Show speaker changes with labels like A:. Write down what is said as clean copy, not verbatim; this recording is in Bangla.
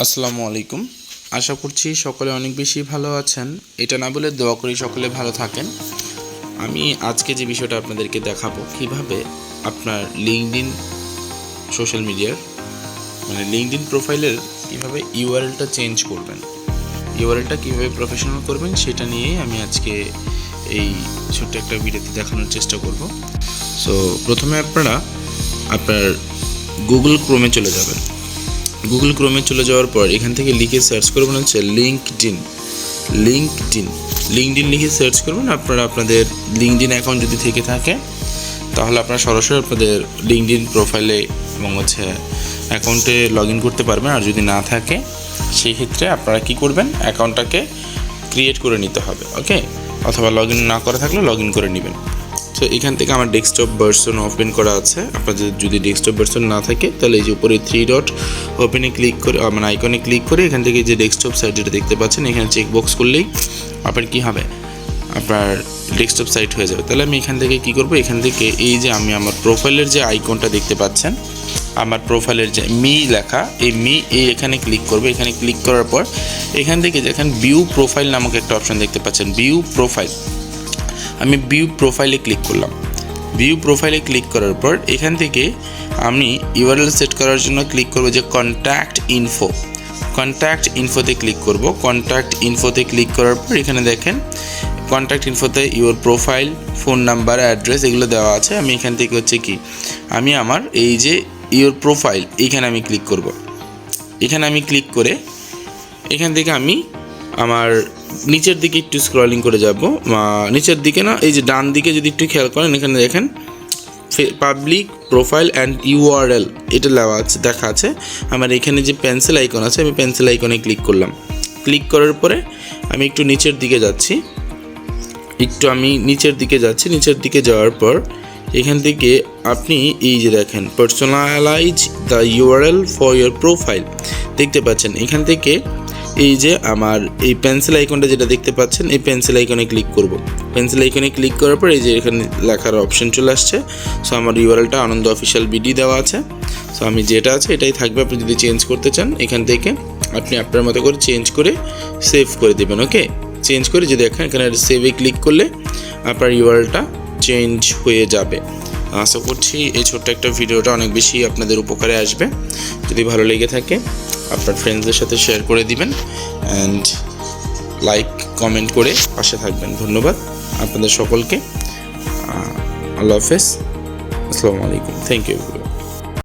A: আসসালামু আলাইকুম। আশা করছি সকলে অনেক বেশি ভালো আছেন। এটা না বলে দোয়া করি সকলে ভালো থাকেন। আমি আজকে যে বিষয়টা আপনাদেরকে দেখাবো কিভাবে আপনার লিঙ্কডইন সোশ্যাল মিডিয়ার লিঙ্কডইন প্রোফাইলের কিভাবে ইউআরএলটা চেঞ্জ করবেন, ইউআরএলটা কিভাবে প্রফেশনাল করবেন সেটা নিয়েই আমি আজকে এই ছোট্ট একটা ভিডিওতে দেখানোর চেষ্টা করব। সো প্রথমে আপনারা আপনার গুগল ক্রোমে চলে যাবেন। গুগল ক্রোমে চলে যাওয়ার পর এখান থেকে লিখে সার্চ করবেন হচ্ছে লিঙ্কডইন লিখে সার্চ করবেন। আপনারা আপনাদের লিঙ্কডইন অ্যাকাউন্ট যদি থেকে থাকে তাহলে আপনারা সরাসরি আপনাদের লিঙ্কডইন প্রোফাইলে এবং অ্যাকাউন্টে লগ ইন করতে পারবেন। আর যদি না থাকে সেই ক্ষেত্রে আপনারা কি করবেন, অ্যাকাউন্টটাকে ক্রিয়েট করে নিতে হবে, ওকে, অথবা লগ ইন না করা থাকলে লগ ইন করে নেবেন। তো এখান থেকে আমার ডেস্কটপ ভার্সন ওপেন করা আছে। আপনাদের যদি ডেস্কটপ ভার্সন না থাকে তাহলে এই যে উপরে 3 ডট ওপেনে ক্লিক করে আইকনে ক্লিক করে এখান থেকে যে ডেস্কটপ সাইট যেটা দেখতে পাচ্ছেন এখানে চেকবক্স করলেই আপনার কি হবে, আপনার ডেস্কটপ সাইট হয়ে যাবে। তাহলে আমি এখান থেকে কি করব, এখান থেকে এই যে আমি আমার প্রোফাইলের যে আইকনটা দেখতে পাচ্ছেন, আমার প্রোফাইলের যে মি লেখা, এই এখানে ক্লিক করব। এখানে ক্লিক করার পর এখান থেকে যেখানে ভিউ প্রোফাইল নামক একটা অপশন দেখতে পাচ্ছেন, ভিউ প্রোফাইল, আমি ভিউ প্রোফাইলে ক্লিক করলাম। ভিউ প্রোফাইলে ক্লিক করার পর এখান থেকে আমি ইউআরএল সেট করার জন্য ক্লিক করব যে কন্ট্যাক্ট ইনফোতে ক্লিক করব। কন্ট্যাক্ট ইনফোতে ক্লিক করার পর এখানে দেখেন কন্ট্যাক্ট ইনফোতে your profile, phone number, address এগুলো দেওয়া আছে। আমি এখান থেকে আমি আমার এই যে ইউর প্রোফাইল এইখানে আমি ক্লিক করব। এখানে আমি ক্লিক করে এখান থেকে আমি আমার নিচের দিকে একটু স্ক্রলিং করে যাব, নিচের দিকে না, এই যে ডান দিকে যদি একটু খেয়াল করেন এখানে দেখেন পাবলিক প্রোফাইল অ্যান্ড ইউআরএল এটা দেখা আছে। আমার এখানে যে পেন্সিল আইকন আছে, আমি পেন্সিল আইকনে ক্লিক করলাম। ক্লিক করার পরে আমি একটু নিচের দিকে যাচ্ছি, নিচের দিকে যাওয়ার পর এখান থেকে আপনি এই যে দেখেন personalize the URL for your profile দেখতে পাচ্ছেন। এখান থেকে এই যে আমার এই পেন্সিল আইকনটা যেটা দেখতে পাচ্ছেন এই পেন্সিল আইকনে ক্লিক করব। পেন্সিল আইকনে ক্লিক করার পর এই যে এখানে লেখার অপশন চলে আসছে। সো আমার ইউআরএলটা আনন্দ অফিসিয়াল বিডি দেওয়া আছে। সো আমি যেটা আছে এটাই থাকবে। আপনি যদি চেঞ্জ করতে চান এখান থেকে আপনি আপনার মতো করে চেঞ্জ করে সেভ করে দেবেন, ওকে। চেঞ্জ করে যদি এখানে সেভে ক্লিক করলে আপনার ইউআরএলটা চেঞ্জ হয়ে যাবে। আশা করছি এই ছোট্ট একটা ভিডিওটা অনেক বেশি আপনাদের উপকারে আসবে। যদি ভালো লেগে থাকে আপনার ফ্রেন্ডসদের সাথে শেয়ার করে দিবেন অ্যান্ড লাইক কমেন্ট করে পাশে থাকবেন। ধন্যবাদ আপনাদের সকলকে। আল্লাহ হাফেজ, আসসালামু আলাইকুম, থ্যাংক ইউ।